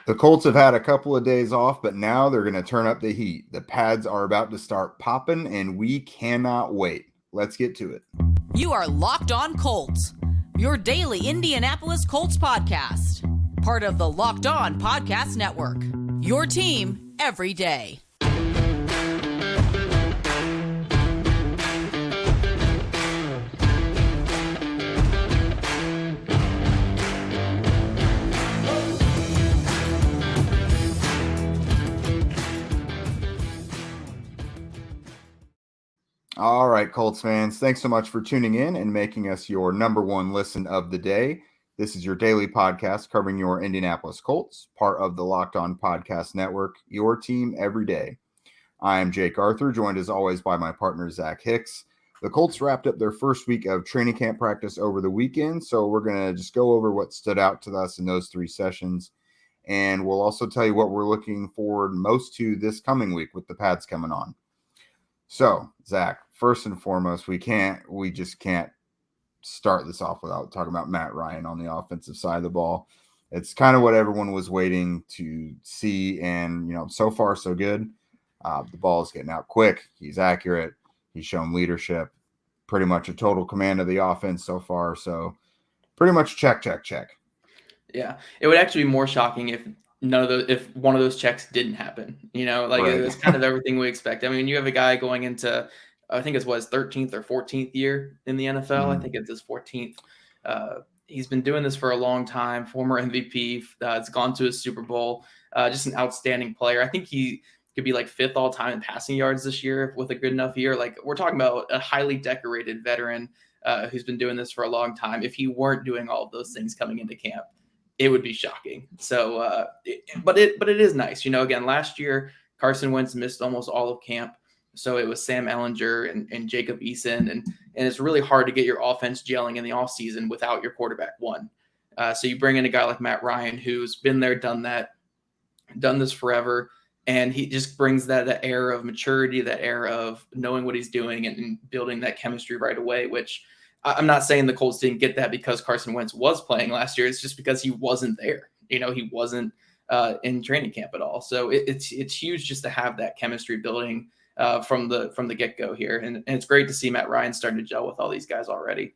The Colts have had a couple of days off, but now they're going to turn up the heat. The pads are about to start popping, and we cannot wait. Let's get to it. You are Locked On Colts, your daily Indianapolis Colts podcast. Part of the Locked On Podcast Network, your team every day. All right, Colts fans, thanks so much for tuning in and making us your number one listen of the day. This is your daily podcast covering your Indianapolis Colts, part of the Locked On Podcast Network, your team every day. I am Jake Arthur, joined as always by my partner, Zach Hicks. The Colts wrapped up their first week of training camp practice over the weekend, so we're going to just go over what stood out to us in those three sessions. And we'll also tell you what we're looking forward most to this coming week with the pads coming on. So, Zach, first and foremost, we just can't start this off without talking about Matt Ryan on the offensive side of the ball. It's kind of what everyone was waiting to see, and, so far so good. The ball is getting out quick. He's accurate. He's shown leadership, pretty much a total command of the offense so far. So, pretty much check. Yeah, it would actually be more shocking if one of those checks didn't happen. Right. It was kind of everything we expect. I mean, you have a guy going into, I think it's his 13th or 14th year in the NFL. Mm-hmm. I think it's his 14th. He's been doing this for a long time. Former MVP. Has gone to a Super Bowl. Just an outstanding player. I think he could be like 5th all time in passing yards this year with a good enough year. Like, we're talking about a highly decorated veteran who's been doing this for a long time. If he weren't doing all of those things coming into camp, it would be shocking. So, but it is nice. Again, last year, Carson Wentz missed almost all of camp. So it was Sam Ehlinger and Jacob Eason. And it's really hard to get your offense gelling in the offseason without your quarterback one. So you bring in a guy like Matt Ryan, who's been there, done this forever. And he just brings that air of maturity, that air of knowing what he's doing and building that chemistry right away, which I'm not saying the Colts didn't get that because Carson Wentz was playing last year. It's just because he wasn't there. He wasn't in training camp at all. So it's huge just to have that chemistry building from the get-go here. And it's great to see Matt Ryan starting to gel with all these guys already.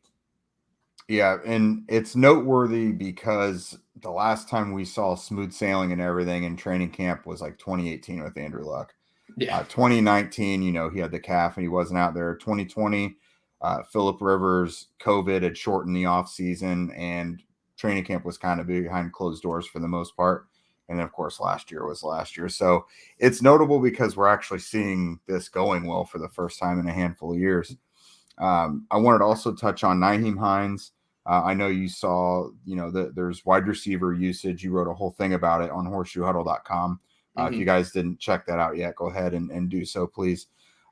Yeah, and it's noteworthy because the last time we saw smooth sailing and everything in training camp was like 2018 with Andrew Luck. Yeah. 2019, he had the calf and he wasn't out there. 2020, Phillip Rivers, COVID had shortened the offseason, and training camp was kind of behind closed doors for the most part. And then, of course, last year was last year. So it's notable because we're actually seeing this going well for the first time in a handful of years. I wanted to also touch on Nahim Hines. I know you saw, there's wide receiver usage. You wrote a whole thing about it on horseshoehuddle.com. If you guys didn't check that out yet, go ahead and do so, please.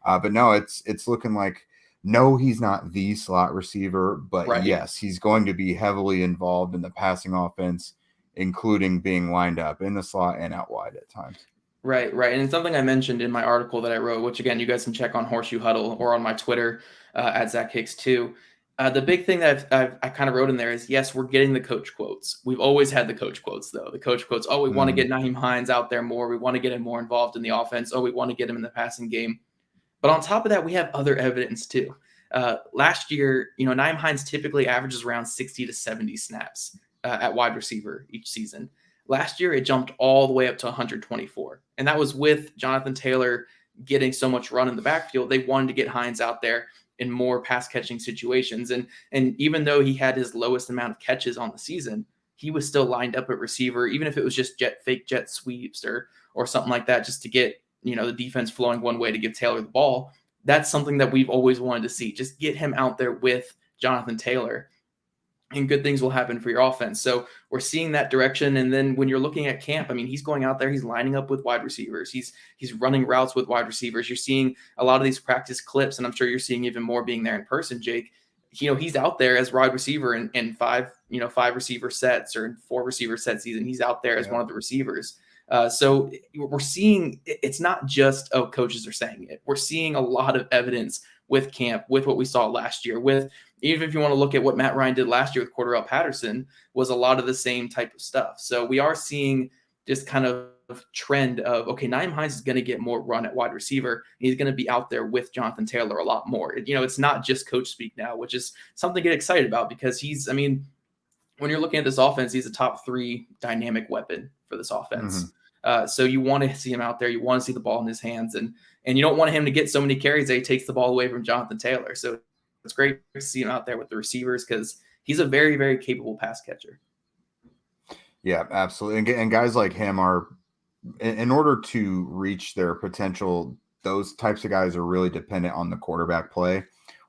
But no, it's looking like, no, he's not the slot receiver, but right. Yes, he's going to be heavily involved in the passing offense, including being lined up in the slot and out wide at times. Right. And it's something I mentioned in my article that I wrote, which, again, you guys can check on Horseshoe Huddle or on my Twitter at Zach Hicks too. The big thing that I kind of wrote in there is, yes, we're getting the coach quotes. We've always had the coach quotes, though. The coach quotes, we want to get Nahim Hines out there more. We want to get him more involved in the offense. We want to get him in the passing game. But on top of that, we have other evidence too. Last year, Nahim Hines typically averages around 60 to 70 snaps at wide receiver each season. Last year, it jumped all the way up to 124. And that was with Jonathan Taylor getting so much run in the backfield. They wanted to get Hines out there in more pass catching situations. And even though he had his lowest amount of catches on the season, he was still lined up at receiver, even if it was just fake jet sweeps or something like that, just to get, the defense flowing one way to give Taylor the ball. That's something that we've always wanted to see. Just get him out there with Jonathan Taylor, and good things will happen for your offense. So we're seeing that direction. And then when you're looking at camp, I mean, he's going out there, he's lining up with wide receivers. He's running routes with wide receivers. You're seeing a lot of these practice clips, and I'm sure you're seeing even more being there in person, Jake. He's out there as wide receiver in 5 receiver sets or 4 receiver sets season. He's out there as one of the receivers. So we're seeing it's not just, coaches are saying it. We're seeing a lot of evidence with camp, with what we saw last year, with even if you want to look at what Matt Ryan did last year with Cordarrelle Patterson, was a lot of the same type of stuff. So we are seeing just kind of trend of, okay, Nahim Hines is going to get more run at wide receiver. He's going to be out there with Jonathan Taylor a lot more. It's not just coach speak now, which is something to get excited about, because when you're looking at this offense, he's a top 3 dynamic weapon for this offense. So you want to see him out there. You want to see the ball in his hands, and you don't want him to get so many carries that he takes the ball away from Jonathan Taylor. So it's great to see him out there with the receivers, because he's a very, very capable pass catcher. Yeah, absolutely. And guys like him are, in order to reach their potential, those types of guys are really dependent on the quarterback play.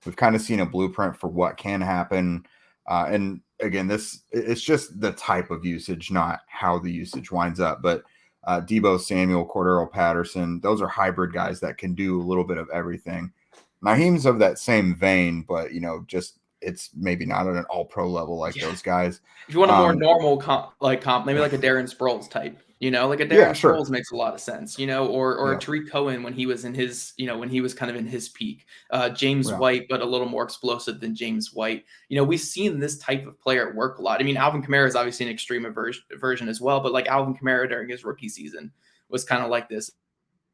We've kind of seen a blueprint for what can happen. And again, it's just the type of usage, not how the usage winds up. But Deebo Samuel, Cordero Patterson, those are hybrid guys that can do a little bit of everything. Nahim's of that same vein, but just it's maybe not at an all-pro level like those guys. If you want a more normal comp, maybe like a Darren Sproles type, like a Darren Sproles makes a lot of sense, or Tariq Cohen when he was in his, when he was kind of in his peak, James White, but a little more explosive than James White. We've seen this type of player work a lot. Alvin Kamara is obviously an extreme version as well, but like Alvin Kamara during his rookie season was kind of like this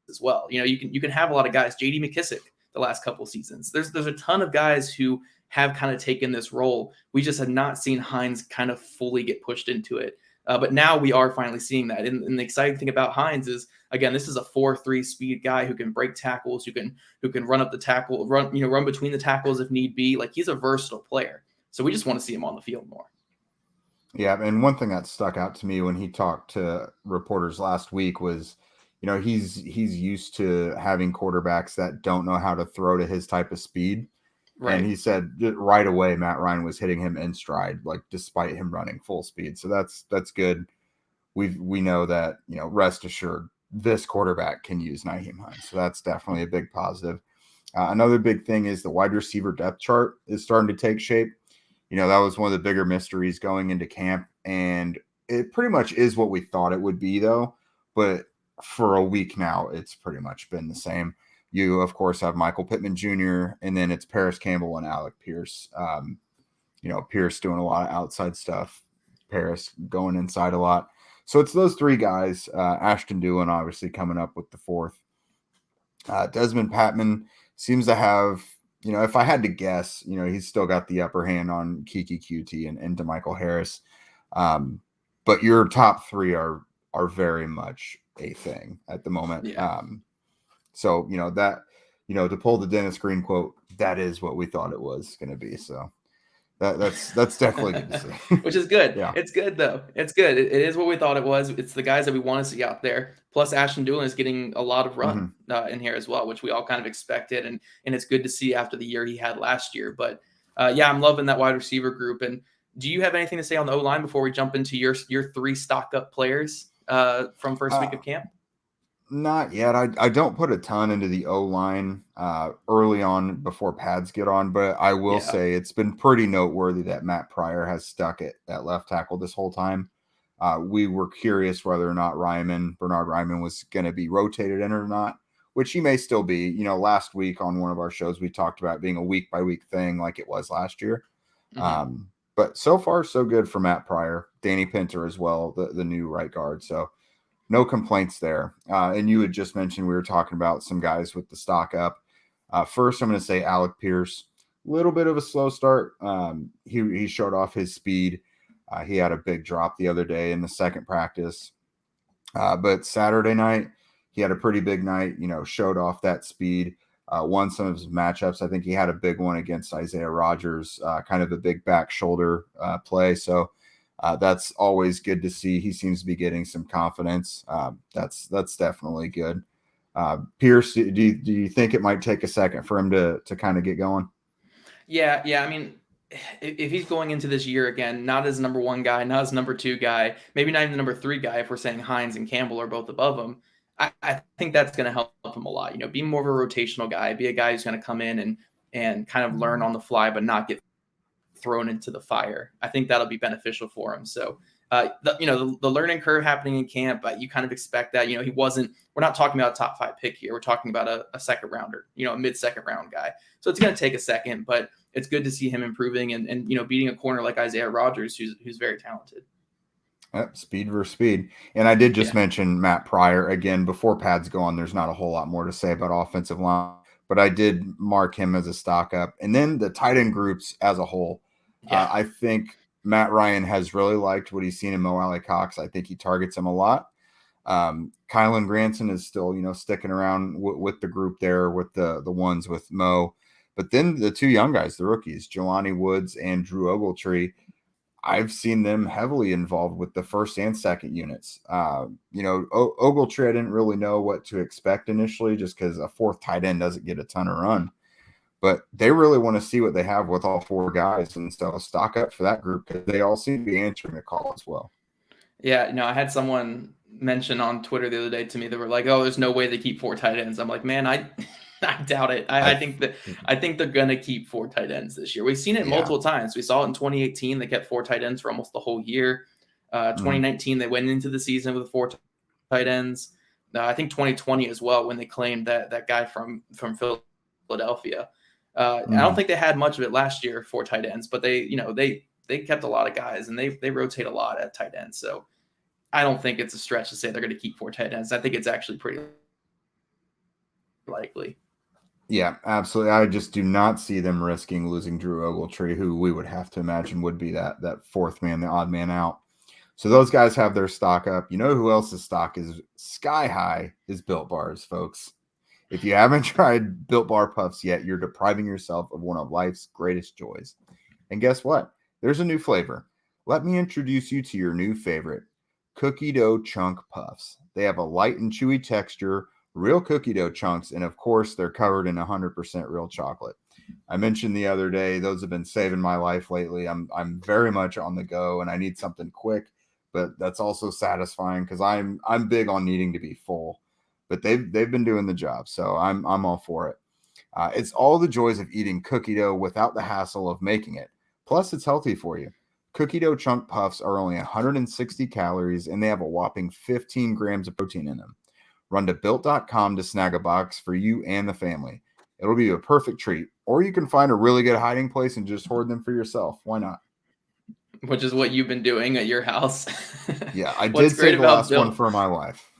as well. You can have a lot of guys, JD McKissick the last couple seasons. There's a ton of guys who have kind of taken this role. We just had not seen Hines kind of fully get pushed into it. But now we are finally seeing that. And the exciting thing about Hines is, again, this is a 4.3 speed guy who can break tackles, who can run up the tackle, run between the tackles if need be. Like, he's a versatile player. So we just want to see him on the field more. Yeah, and one thing that stuck out to me when he talked to reporters last week was, he's used to having quarterbacks that don't know how to throw to his type of speed. Right. And he said right away Matt Ryan was hitting him in stride, like despite him running full speed. So that's good. We know that, rest assured, this quarterback can use Nahim Hines. So that's definitely a big positive. Another big thing is the wide receiver depth chart is starting to take shape. That was one of the bigger mysteries going into camp, and it pretty much is what we thought it would be, though. But for a week now, it's pretty much been the same. You, of course, have Michael Pittman Jr., and then it's Paris Campbell and Alec Pierce. Pierce doing a lot of outside stuff, Paris going inside a lot. So it's those 3 guys. Ashton Dulin obviously coming up with the 4th. Desmond Patman seems to have, if I had to guess, he's still got the upper hand on Kiki QT and DeMichael Harris. But your top 3 are very much a thing at the moment. Yeah. So, to pull the Dennis Green quote, that is what we thought it was going to be. So that's definitely good to see. Which is good. Yeah. It's good, though. It's good. It is what we thought it was. It's the guys that we want to see out there. Plus, Ashton Dulin is getting a lot of run in here as well, which we all kind of expected. And it's good to see after the year he had last year. But, I'm loving that wide receiver group. And do you have anything to say on the O-line before we jump into your 3 stock-up players from first week of camp? Not yet. I don't put a ton into the O-line early on before pads get on, but I will say it's been pretty noteworthy that Matt Pryor has stuck at left tackle this whole time. We were curious whether or not Bernard Ryman was going to be rotated in or not, which he may still be. Last week on one of our shows, we talked about being a week-by-week thing like it was last year. But so far, so good for Matt Pryor. Danny Pinter as well, the new right guard. So no complaints there. And you had just mentioned we were talking about some guys with the stock up. First, I'm going to say Alec Pierce. A little bit of a slow start. He showed off his speed. He had a big drop the other day in the second practice. But Saturday night, he had a pretty big night, showed off that speed, won some of his matchups. I think he had a big one against Isaiah Rodgers, kind of a big back shoulder play. So that's always good to see. He seems to be getting some confidence. That's definitely good. Pierce, do you think it might take a second for him to kind of get going? Yeah. If he's going into this year again, not as number 1 guy, not as number 2 guy, maybe not even the number 3 guy, if we're saying Hines and Campbell are both above him, I think that's going to help him a lot. Be more of a rotational guy, be a guy who's going to come in and kind of learn on the fly, but not get thrown into the fire. I think that'll be beneficial for him. So, the learning curve happening in camp, you kind of expect that. We're not talking about a top 5 pick here. We're talking about a second rounder, a mid-second round guy. So it's going to take a second, but it's good to see him improving and beating a corner like Isaiah Rodgers, who's very talented. Speed versus speed. And I did just mention Matt Pryor again before pads go on. There's not a whole lot more to say about offensive line, but I did mark him as a stock up. And then the tight end groups as a whole. I think Matt Ryan has really liked what he's seen in Mo Alley Cox. I think he targets him a lot. Kylan Granson is still, sticking around with the group there with the ones with Mo. But then the two young guys, the rookies, Jelani Woods and Drew Ogletree, I've seen them heavily involved with the first and second units. Ogletree, I didn't really know what to expect initially just because a fourth tight end doesn't get a ton of run. But they really want to see what they have with all four guys. And so stock up for that group because they all seem to be answering the call as well. Yeah, I had someone mention on Twitter the other day to me, they were like, oh, there's no way they keep four tight ends. I'm like, man, I doubt it. I think they're going to keep four tight ends this year. We've seen it multiple times. We saw it in 2018. They kept four tight ends for almost the whole year. 2019, they went into the season with four tight ends. I think 2020 as well, when they claimed that guy from Philadelphia. I don't think they had much of it last year for tight ends, but they kept a lot of guys and they rotate a lot at tight ends. So I don't think it's a stretch to say they're going to keep four tight ends. I think it's actually pretty likely. Yeah, absolutely. I just do not see them risking losing Drew Ogletree, who we would have to imagine would be that fourth man, the odd man out. So those guys have their stock up. You know who else's stock is sky high is Built Bars, folks. If you haven't tried Built Bar Puffs yet, you're depriving yourself of one of life's greatest joys. And guess what? There's a new flavor. Let me introduce you to your new favorite, Cookie Dough Chunk Puffs. They have a light and chewy texture, real cookie dough chunks, and of course, they're covered in 100% real chocolate. I mentioned the other day, those have been saving my life lately. I'm very much on the go, and I need something quick, but that's also satisfying because I'm big on needing to be full. But they've been doing the job, so I'm all for it. It's all the joys of eating cookie dough without the hassle of making it. Plus, it's healthy for you. Cookie dough chunk puffs are only 160 calories, and they have a whopping 15 grams of protein in them. Run to Built.com to snag a box for you and the family. It'll be a perfect treat. Or you can find a really good hiding place and just hoard them for yourself. Why not? Which is what you've been doing at your house. Yeah, I did save the last one for my wife.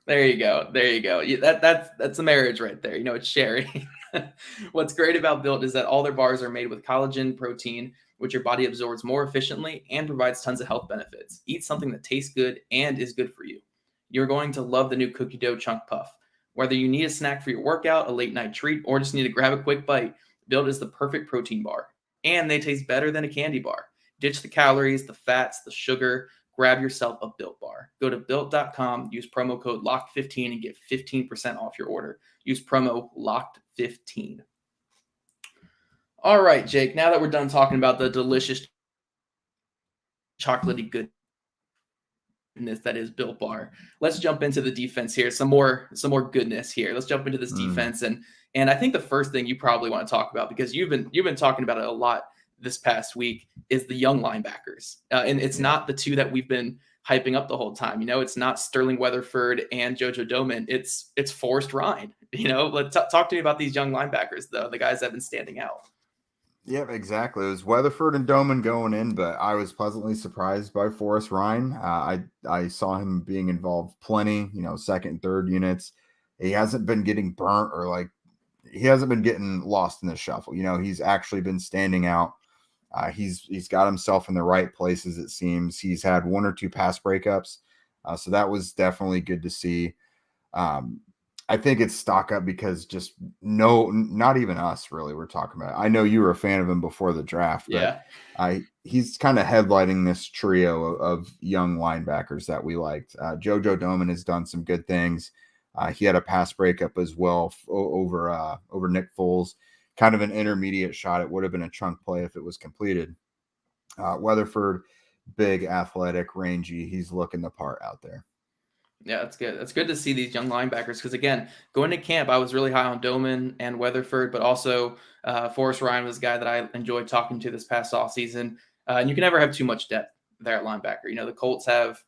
There you go. That's a marriage right there. It's sharing. What's great about Built is that all their bars are made with collagen protein, which your body absorbs more efficiently and provides tons of health benefits. Eat something that tastes good and is good for you. You're going to love the new cookie dough chunk puff. Whether you need a snack for your workout, a late night treat, or just need to grab a quick bite, Built is the perfect protein bar. And they taste better than a candy bar. Ditch the calories, the fats, the sugar. Grab yourself a Built bar. Go to Built.com, use promo code LOCKED15 and get 15% off your order. Use promo LOCKED15. All right, Jake, now that we're done talking about the delicious chocolatey goodness that is Built Bar, let's jump into the defense here. Some more goodness here. Let's jump into this defense. And I think the first thing you probably want to talk about, because you've been talking about it a lot this past week, is the young linebackers. And it's not the two that we've been hyping up the whole time. It's not Sterling Weatherford and JoJo Domann. It's Forrest Rhyne. Let's talk to me about these young linebackers, though, the guys that have been standing out. Yep, exactly. It was Weatherford and Domann going in, but I was pleasantly surprised by Forrest Rhyne. I saw him being involved plenty, second and third units. He hasn't been getting burnt or he hasn't been getting lost in the shuffle. He's actually been standing out. He's got himself in the right places, it seems. He's had one or two pass breakups. So that was definitely good to see. I think it's stock up because not even us really were talking about it. I know you were a fan of him before the draft, but he's kind of headlighting this trio of young linebackers that we liked. JoJo Domann has done some good things. He had a pass breakup as well over Nick Foles, kind of an intermediate shot. It would have been a chunk play if it was completed. Weatherford, big, athletic, rangy. He's looking the part out there. Yeah, that's good. That's good to see these young linebackers because, again, going to camp, I was really high on Domann and Weatherford, but also Forrest Rhyne was a guy that I enjoyed talking to this past offseason. And you can never have too much depth there at linebacker. The Colts have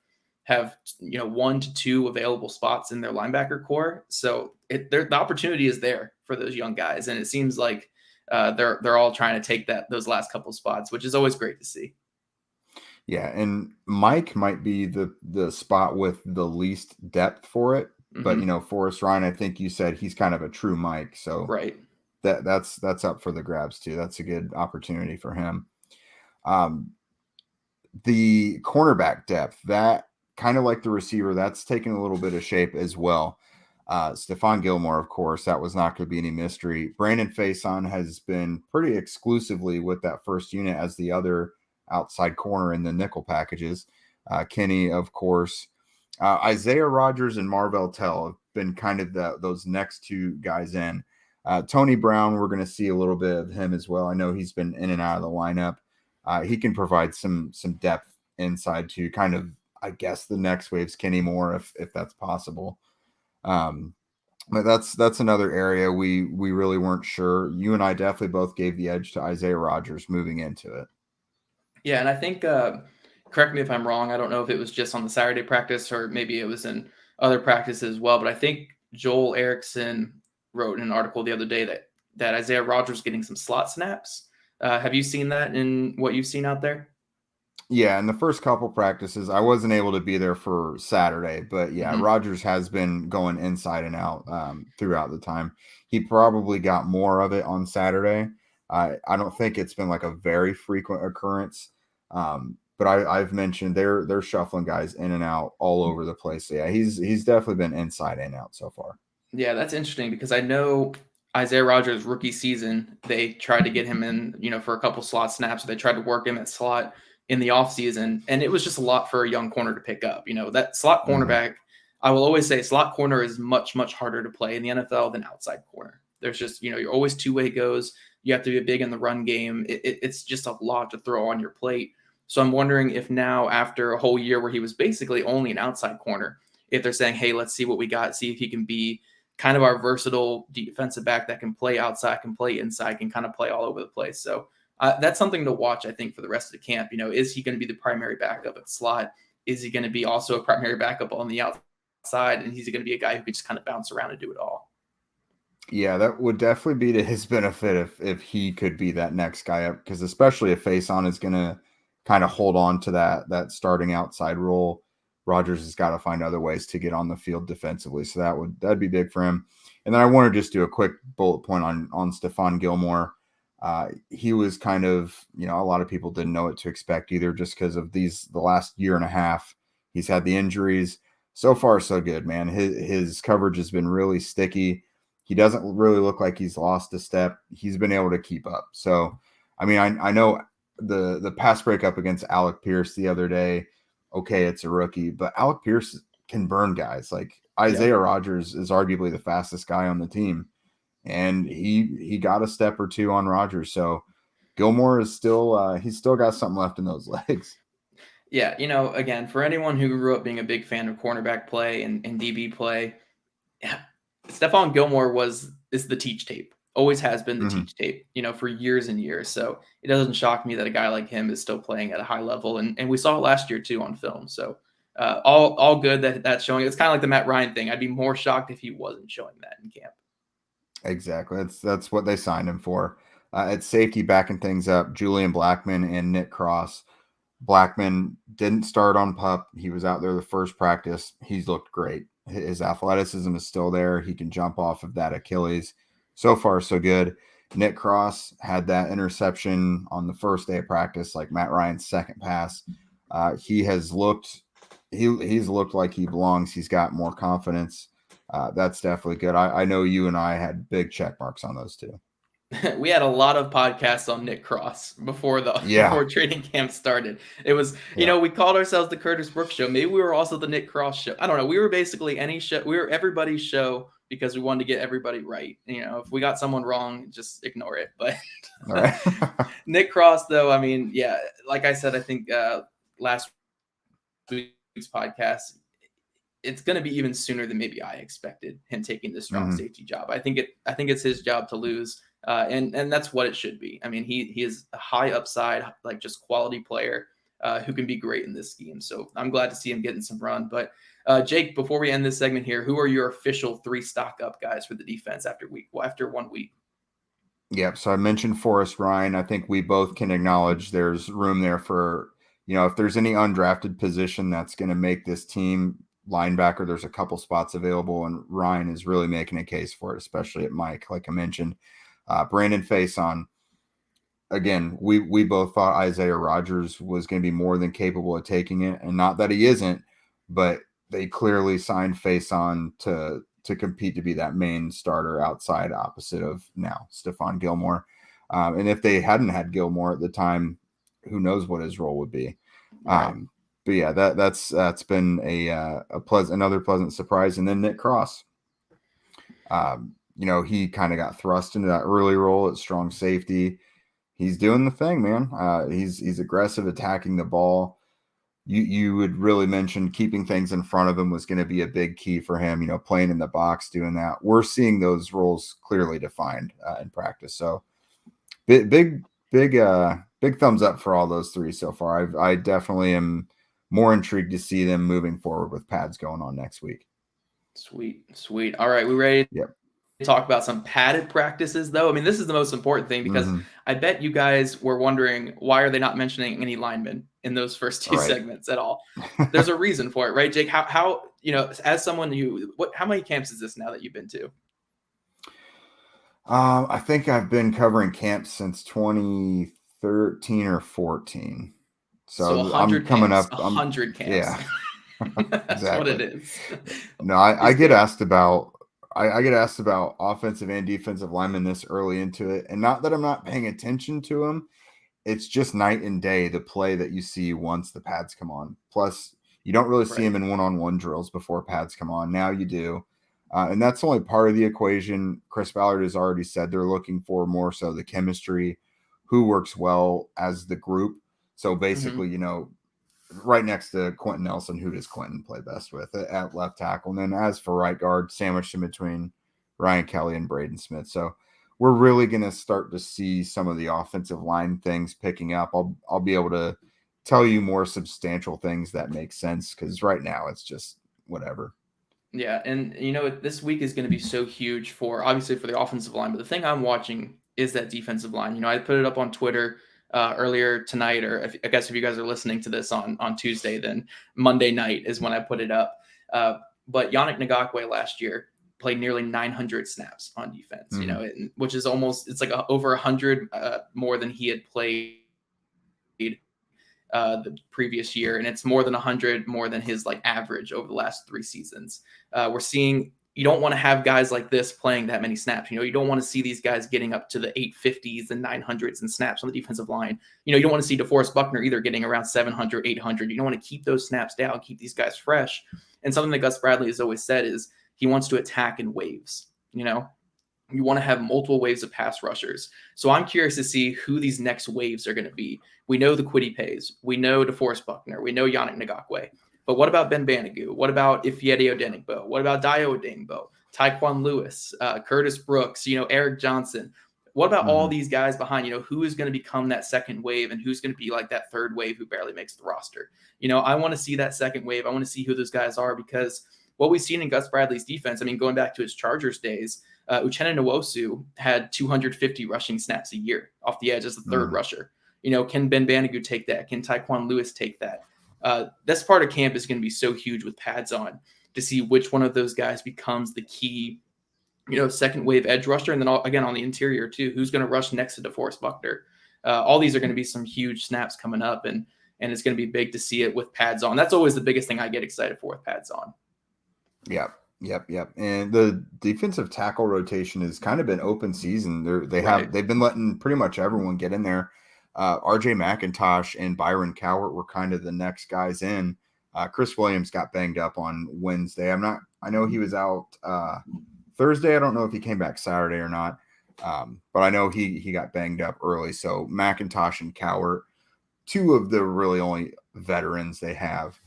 1 to 2 available spots in their linebacker core, so the opportunity is there for those young guys, and it seems like they're all trying to take those last couple spots, which is always great to see. Yeah, and Mike might be the spot with the least depth for it. But, Forrest Ryan, I think you said he's kind of a true Mike. So Right. that's up for the grabs too. That's a good opportunity for him. The cornerback depth, that kind of like the receiver, that's taken a little bit of shape as well. Stephon Gilmore, of course, that was not going to be any mystery. Brandon Faison has been pretty exclusively with that first unit as the other outside corner in the nickel packages. Kenny, of course. Isaiah Rodgers and Marvell Tell have been kind of those next two guys in. Tony Brown, we're going to see a little bit of him as well. I know he's been in and out of the lineup. He can provide some depth inside to kind of, I guess, the next wave's Kenny Moore, if that's possible. But that's another area we really weren't sure. You and I definitely both gave the edge to Isaiah Rodgers moving into it. Yeah, and I think, correct me if I'm wrong, I don't know if it was just on the Saturday practice or maybe it was in other practices as well, but I think Joel Erickson wrote in an article the other day that Isaiah Rodgers is getting some slot snaps. Have you seen that in what you've seen out there? Yeah, in the first couple practices, I wasn't able to be there for Saturday, but yeah, Rodgers has been going inside and out throughout the time. He probably got more of it on Saturday. I don't think it's been like a very frequent occurrence, but I've mentioned they're shuffling guys in and out all over the place. So yeah, he's definitely been inside and out so far. Yeah, that's interesting because I know Isaiah Rodgers' rookie season, they tried to get him in, for a couple slot snaps. They tried to work him at slot in the offseason, and it was just a lot for a young corner to pick up. That slot cornerback, I will always say slot corner is much, much harder to play in the NFL than outside corner. There's just, you're always two-way goes. You have to be big in the run game. It's just a lot to throw on your plate. So I'm wondering if now, after a whole year where he was basically only an outside corner, if they're saying, hey, let's see what we got, see if he can be kind of our versatile defensive back that can play outside, can play inside, can kind of play all over the place. So that's something to watch, I think, for the rest of the camp. Is he going to be the primary backup at slot? Is he going to be also a primary backup on the outside? And he's going to be a guy who can just kind of bounce around and do it all? Yeah, that would definitely be to his benefit if he could be that next guy up, because especially if Faison is going to kind of hold on to that starting outside role, Rodgers has got to find other ways to get on the field defensively. So that'd be big for him. And then I want to just do a quick bullet point on Stephon Gilmore. He was kind of, a lot of people didn't know what to expect either, just because of the last year and a half. He's had the injuries. So far, so good, man. His coverage has been really sticky. He doesn't really look like he's lost a step. He's been able to keep up. So, I mean, I know the pass breakup against Alec Pierce the other day, okay, it's a rookie, but Alec Pierce can burn guys. Like Isaiah Rodgers is arguably the fastest guy on the team, and he got a step or two on Rodgers. So Gilmore is still he's still got something left in those legs. Yeah, again, for anyone who grew up being a big fan of cornerback play and DB play, Stephon Gilmore is the teach tape. Always has been the teach tape, for years and years. So it doesn't shock me that a guy like him is still playing at a high level. And we saw it last year too on film. So all good that's showing. It's kind of like the Matt Ryan thing. I'd be more shocked if he wasn't showing that in camp. Exactly. That's what they signed him for. At safety, backing things up, Julian Blackman and Nick Cross. Blackman didn't start on PUP. He was out there the first practice. He's looked great. His athleticism is still there. He can jump off of that Achilles. So far, so good. Nick Cross had that interception on the first day of practice, like Matt Ryan's second pass. He's looked like he belongs. He's got more confidence. That's definitely good. I know you and I had big check marks on those two. We had a lot of podcasts on Nick Cross before training camp started. It was, we called ourselves the Curtis Brooks Show. Maybe we were also the Nick Cross Show. I don't know. We were basically any show. We were everybody's show because we wanted to get everybody right. If we got someone wrong, just ignore it. But Nick Cross, though, I mean, yeah, like I said, I think last week's podcast, it's going to be even sooner than maybe I expected him taking this strong safety job. I think it's his job to lose. And that's what it should be. I mean, he is a high upside, like just quality player who can be great in this scheme. So I'm glad to see him getting some run. But Jake, before we end this segment here, who are your official 3 stock up guys for the defense after 1 week? Yep. So I mentioned Forrest Ryan. I think we both can acknowledge there's room there for, if there's any undrafted position that's going to make this team linebacker, there's a couple spots available, and Ryan is really making a case for it, especially at Mike, like I mentioned. Brandon Faison, again, we both thought Isaiah Rodgers was going to be more than capable of taking it, and not that he isn't, but they clearly signed Faison to compete to be that main starter outside opposite of now Stephon Gilmore. And if they hadn't had Gilmore at the time, who knows what his role would be. Right. But yeah, that's been another pleasant surprise. And then Nick Cross, he kind of got thrust into that early role at strong safety. He's doing the thing, man. He's aggressive, attacking the ball. You would really mention keeping things in front of him was going to be a big key for him, playing in the box, doing that. We're seeing those roles clearly defined in practice. So big thumbs up for all those three so far. I definitely am more intrigued to see them moving forward with pads going on next week. Sweet. All right. We ready? Yep. Talk about some padded practices, though. I mean, this is the most important thing because I bet you guys were wondering, why are they not mentioning any linemen in those first two segments at all? There's a reason for it, right, Jake? How as someone how many camps is this now that you've been to? I think I've been covering camps since 2013 or 14. So I'm coming camps, up 100 camps. Yeah. That's exactly what it is. No, I get asked about offensive and defensive linemen this early into it. And not that I'm not paying attention to them. It's just night and day, the play that you see once the pads come on. Plus, you don't really see them in one-on-one drills before pads come on. Now you do. And that's only part of the equation. Chris Ballard has already said they're looking for more so the chemistry, who works well as the group. So basically, right next to Quentin Nelson, who does Quentin play best with at left tackle? And then as for right guard, sandwiched in between Ryan Kelly and Braden Smith. So we're really going to start to see some of the offensive line things picking up. I'll be able to tell you more substantial things that make sense, because right now it's just whatever. Yeah, and this week is going to be so huge obviously for the offensive line, but the thing I'm watching is that defensive line. I put it up on Twitter earlier tonight, or I guess if you guys are listening to this on Tuesday, then Monday night is when I put it up. But Yannick Ngakoue last year played nearly 900 snaps on defense, which is it's like over 100 more than he had played the previous year, and it's more than 100 more than his average over the last 3 seasons. We're seeing, you don't want to have guys like this playing that many snaps. You don't want to see these guys getting up to the 850s and 900s and snaps on the defensive line. You don't want to see DeForest Buckner either getting around 700, 800. You don't want to keep those snaps down, keep these guys fresh. And something that Gus Bradley has always said is he wants to attack in waves. You want to have multiple waves of pass rushers. So I'm curious to see who these next waves are going to be. We know the Kwity Pays. We know DeForest Buckner. We know Yannick Ngakoue. But what about Ben Banogu? What about Ifeadi Odenigbo? What about Dayo Odingbo? Tyquan Lewis, Curtis Brooks, Eric Johnson? What about all these guys behind? Who is going to become that second wave, and who's going to be like that third wave who barely makes the roster? I want to see that second wave. I want to see who those guys are, because what we've seen in Gus Bradley's defense, going back to his Chargers days, Uchenna Nwosu had 250 rushing snaps a year off the edge as the third rusher. Can Ben Banogu take that? Can Tyquan Lewis take that? This part of camp is going to be so huge with pads on to see which one of those guys becomes the key, second wave edge rusher. And then again, on the interior too, who's going to rush next to DeForest Buckner? All these are going to be some huge snaps coming up, and it's going to be big to see it with pads on. That's always the biggest thing I get excited for with pads on. Yep. And the defensive tackle rotation has kind of been open season. They've been letting pretty much everyone get in there. RJ McIntosh and Byron Cowart were kind of the next guys in. Chris Williams got banged up on Wednesday. I know he was out Thursday. I don't know if he came back Saturday or not. But I know he got banged up early. So McIntosh and Cowart, two of the really only veterans they have,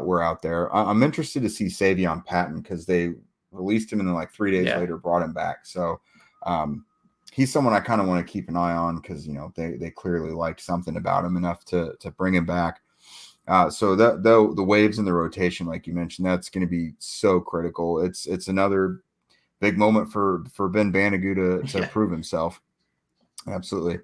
were out there. I'm interested to see Savion Patton, because they released him and then 3 days later brought him back. So he's someone I kind of want to keep an eye on, because they clearly liked something about him enough to bring him back. So that the waves in the rotation, like you mentioned, that's going to be so critical. It's another big moment for Ben Banogu to prove himself. Absolutely.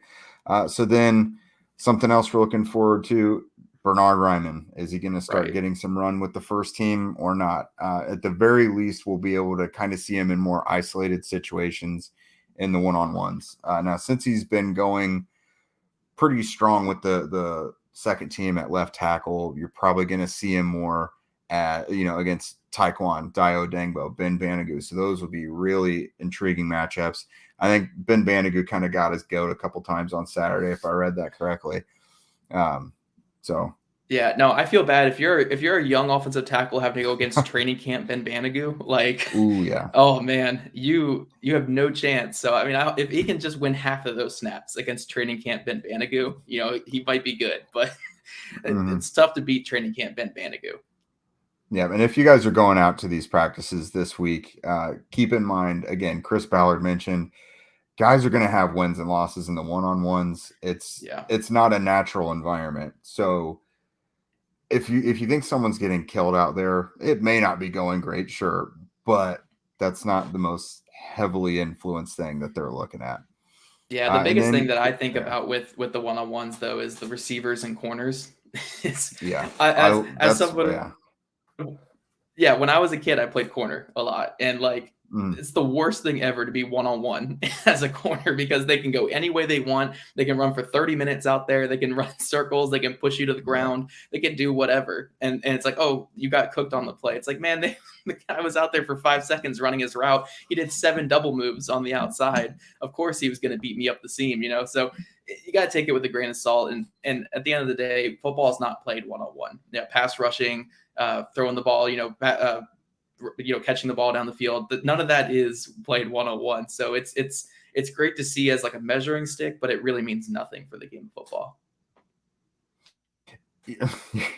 So then something else we're looking forward to, Bernard Ryman, is he going to start getting some run with the first team or not? At the very least, we'll be able to kind of see him in more isolated situations in the one-on-ones. Now, since he's been going pretty strong with the second team at left tackle, you're probably going to see him more at, against Taekwon, Dio Dangbo, Ben Banogu. So those will be really intriguing matchups. I think Ben Banogu kind of got his goat a couple times on Saturday, if I read that correctly. Yeah, no, I feel bad if you're a young offensive tackle having to go against training camp Ben Banogu, like, ooh, yeah, oh man, you have no chance. So I mean, if he can just win half of those snaps against training camp Ben Banogu, he might be good, but it's tough to beat training camp Ben Banogu. Yeah, and if you guys are going out to these practices this week, keep in mind, again, Chris Ballard mentioned, guys are going to have wins and losses in the one-on-ones. It's not a natural environment. So if you think someone's getting killed out there, it may not be going great, sure, but that's not the most heavily influenced thing that they're looking at. Yeah, the biggest thing that I think about with the one-on-ones though is the receivers and corners. Yeah, when I was a kid, I played corner a lot, and it's the worst thing ever to be one-on-one as a corner because they can go any way they want. They can run for 30 minutes out there. They can run circles. They can push you to the ground. They can do whatever. And it's like, oh, you got cooked on the play. It's like, man, the guy was out there for 5 seconds running his route. He did 7 double moves on the outside. Of course he was going to beat me up the seam, So you got to take it with a grain of salt. And at the end of the day, football is not played one-on-one. Yeah, pass rushing, throwing the ball, catching the ball down the field. None of that is played one-on-one. So it's great to see as like a measuring stick, but it really means nothing for the game of football.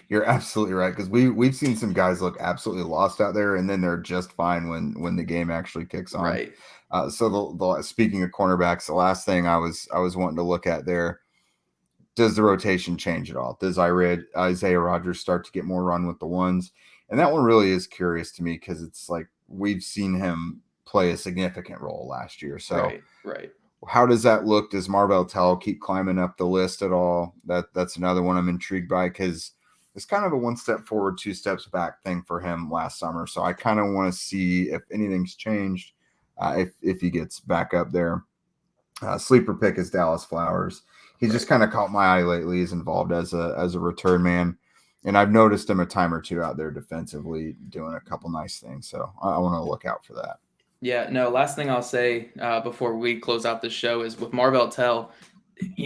You're absolutely right, because we've seen some guys look absolutely lost out there, and then they're just fine when the game actually kicks on. Right. So speaking of cornerbacks, the last thing I was wanting to look at there, does the rotation change at all? Does Isaiah Rodgers start to get more run with the ones? And that one really is curious to me because it's like we've seen him play a significant role last year. So right. How does that look? Does Marvell Tell keep climbing up the list at all? That's another one I'm intrigued by because it's kind of a 1 step forward, 2 steps back thing for him last summer. So I kind of want to see if anything's changed, if he gets back up there. Sleeper pick is Dallas Flowers. He's just kind of caught my eye lately. He's involved as a return man. And I've noticed him a time or two out there defensively doing a couple nice things. So I want to look out for that. Yeah, no, last thing I'll say before we close out the show is with Marvell Tell,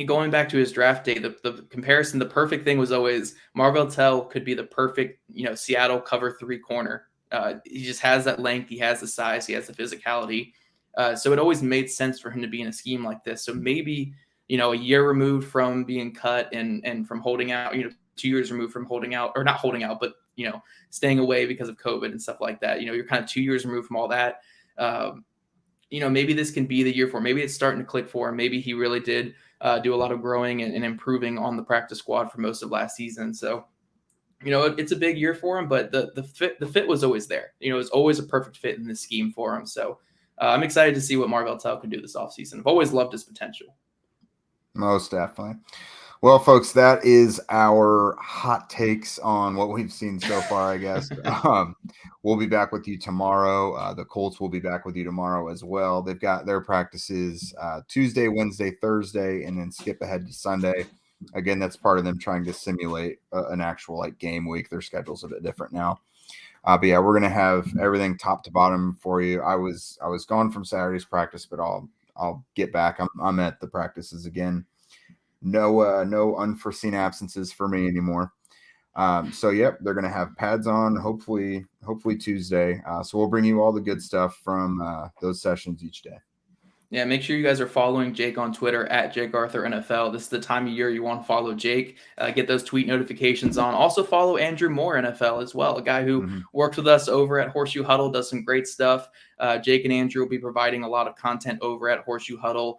going back to his draft day, the comparison, the perfect thing was always Marvell Tell could be the perfect, Seattle cover 3 corner. He just has that length. He has the size. He has the physicality. So it always made sense for him to be in a scheme like this. So maybe, a year removed from being cut and from holding out, 2 years removed from holding out, or not holding out, but, staying away because of COVID and stuff like that. You're kind of 2 years removed from all that. Maybe this can be the year for him. Maybe it's starting to click for him. Maybe he really did do a lot of growing and improving on the practice squad for most of last season. So, it's a big year for him, but the fit was always there. It was always a perfect fit in the scheme for him. So I'm excited to see what Marvell Tell can do this offseason. I've always loved his potential. Most definitely. Well, folks, that is our hot takes on what we've seen so far, I guess. We'll be back with you tomorrow. The Colts will be back with you tomorrow as well. They've got their practices Tuesday, Wednesday, Thursday, and then skip ahead to Sunday. Again, that's part of them trying to simulate an actual game week. Their schedule's a bit different now. But yeah, we're going to have everything top to bottom for you. I was gone from Saturday's practice, but I'll get back. I'm at the practices again. No unforeseen absences for me anymore. So yep, they're going to have pads on, hopefully Tuesday. So we'll bring you all the good stuff from those sessions each day. Yeah, make sure you guys are following Jake on Twitter at JakeArthurNFL. This is the time of year you want to follow Jake. Get those tweet notifications on. Also follow Andrew Moore NFL as well, a guy who worked with us over at Horseshoe Huddle, does some great stuff. Jake and Andrew will be providing a lot of content over at Horseshoe Huddle.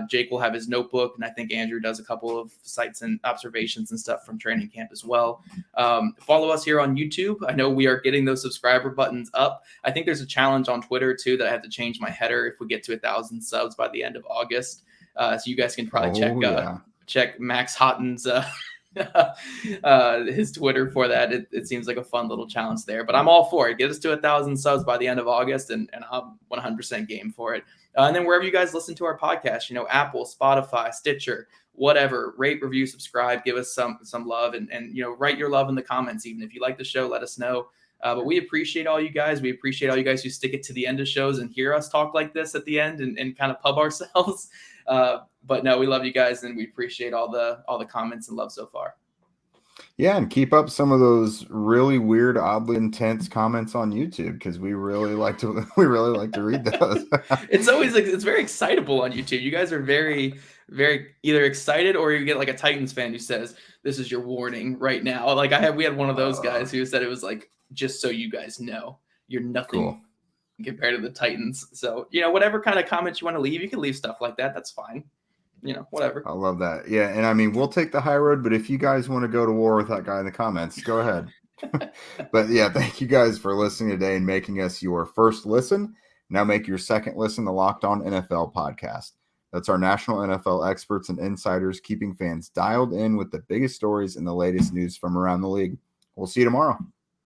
Jake will have his notebook, and I think Andrew does a couple of sites and observations and stuff from training camp as well. Follow us here on YouTube. I know we are getting those subscriber buttons up. I think there's a challenge on Twitter too that I have to change my header if we get to 1,000 subs by the end of August. So you guys can probably check Max Houghton's his Twitter for that. It seems like a fun little challenge there, but I'm all for it. Get us to 1,000 subs by the end of August, and I'm 100% game for it. And then wherever you guys listen to our podcast, Apple, Spotify, Stitcher, whatever, rate, review, subscribe, give us some love, and write your love in the comments. Even if you like the show, let us know. But we appreciate all you guys. We appreciate all you guys who stick it to the end of shows and hear us talk like this at the end and kind of pub ourselves. But no, we love you guys, and we appreciate all the comments and love so far. Yeah, and keep up some of those really weird, oddly intense comments on YouTube, because we really like to read those. It's always it's very excitable on YouTube. You guys are very, very either excited, or you get like a Titans fan who says, "This is your warning right now." Like we had one of those guys who said it was like, "Just so you guys know, you're nothing compared to the Titans." So whatever kind of comments you want to leave, you can leave stuff like that. That's fine. Whatever. I love that. Yeah. And I mean, we'll take the high road, but if you guys want to go to war with that guy in the comments, go ahead. But yeah, thank you guys for listening today and making us your first listen. Now make your second listen the Locked On NFL podcast. That's our national NFL experts and insiders keeping fans dialed in with the biggest stories and the latest news from around the league. We'll see you tomorrow.